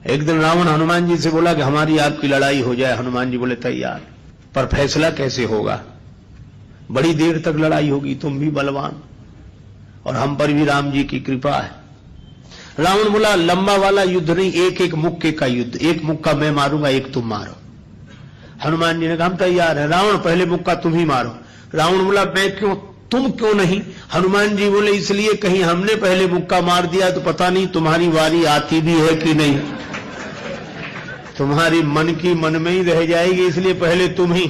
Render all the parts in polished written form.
एक दिन रावण हनुमान जी से बोला कि हमारी आपकी लड़ाई हो जाए। हनुमान जी बोले तैयार, पर फैसला कैसे होगा? बड़ी देर तक लड़ाई होगी, तुम भी बलवान और हम पर भी राम जी की कृपा है। रावण बोला लंबा वाला युद्ध नहीं, एक एक मुक्के का युद्ध, एक मुक्का मैं मारूंगा, एक तुम मारो। हनुमान जी ने कहा हम तैयार है। रावण पहले मुक्का तुम ही मारो। रावण बोला मैं क्यों, तुम क्यों नहीं? हनुमान जी बोले इसलिए कहीं हमने पहले मुक्का मार दिया तो पता नहीं तुम्हारी वारी आती भी है कि नहीं, तुम्हारी मन की मन में ही रह जाएगी, इसलिए पहले तुम ही।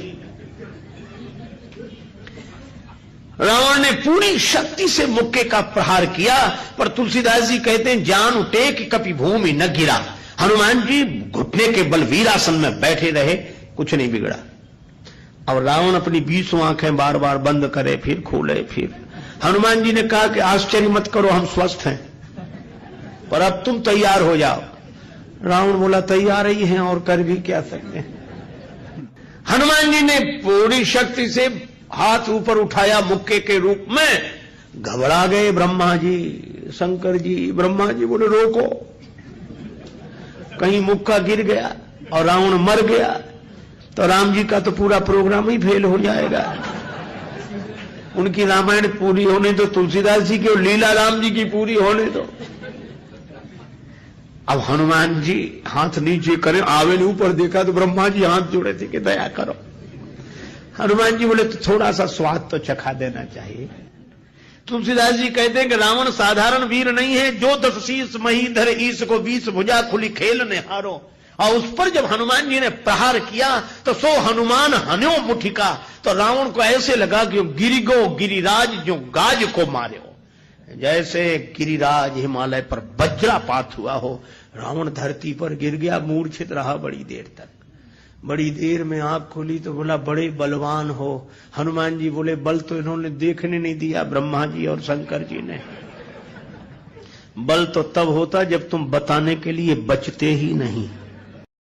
रावण ने पूरी शक्ति से मुक्के का प्रहार किया, पर तुलसीदास जी कहते हैं जान टेक कपि भूमि न गिरा। हनुमान जी घुटने के बल वीरासन में बैठे रहे, कुछ नहीं बिगड़ा। और रावण अपनी 20 आंखें बार बार बंद करे, फिर खोले, फिर। हनुमान जी ने कहा कि आश्चर्य मत करो, हम स्वस्थ हैं, पर अब तुम तैयार हो जाओ। रावण बोला तैयार ही हैं और कर भी क्या सकते हैं। हनुमान जी ने पूरी शक्ति से हाथ ऊपर उठाया मुक्के के रूप में। घबरा गए ब्रह्मा जी, शंकर जी। ब्रह्मा जी बोले रोको, कहीं मुक्का गिर गया और रावण मर गया तो राम जी का तो पूरा प्रोग्राम ही फेल हो जाएगा। उनकी रामायण पूरी होने दो, तुलसीदास जी की और लीला राम जी की पूरी होने दो। अब हनुमान जी हाथ नीचे करें, आवे ने ऊपर देखा तो ब्रह्मा जी हाथ जोड़े थे कि दया करो। हनुमान जी बोले तो थोड़ा सा स्वाद तो चखा देना चाहिए। तुलसीदास जी कहते हैं कि रावण साधारण वीर नहीं है, जो 10 शीस मही धर ईस को 20 भुजा खुली खेल ने हारो। और उस पर जब हनुमान जी ने प्रहार किया तो सो हनुमान हन्यो मुठिका, तो रावण को ऐसे लगा कि गिरिगो गिरिराज जो गाज को मारे हो, जैसे गिरिराज हिमालय पर वज्रापात हुआ हो। रावण धरती पर गिर गया, मूर्छित रहा बड़ी देर तक। बड़ी देर में आंख खोली तो बोला बड़े बलवान हो। हनुमान जी बोले बल तो इन्होंने देखने नहीं दिया, ब्रह्मा जी और शंकर जी ने। बल तो तब होता जब तुम बताने के लिए बचते ही नहीं।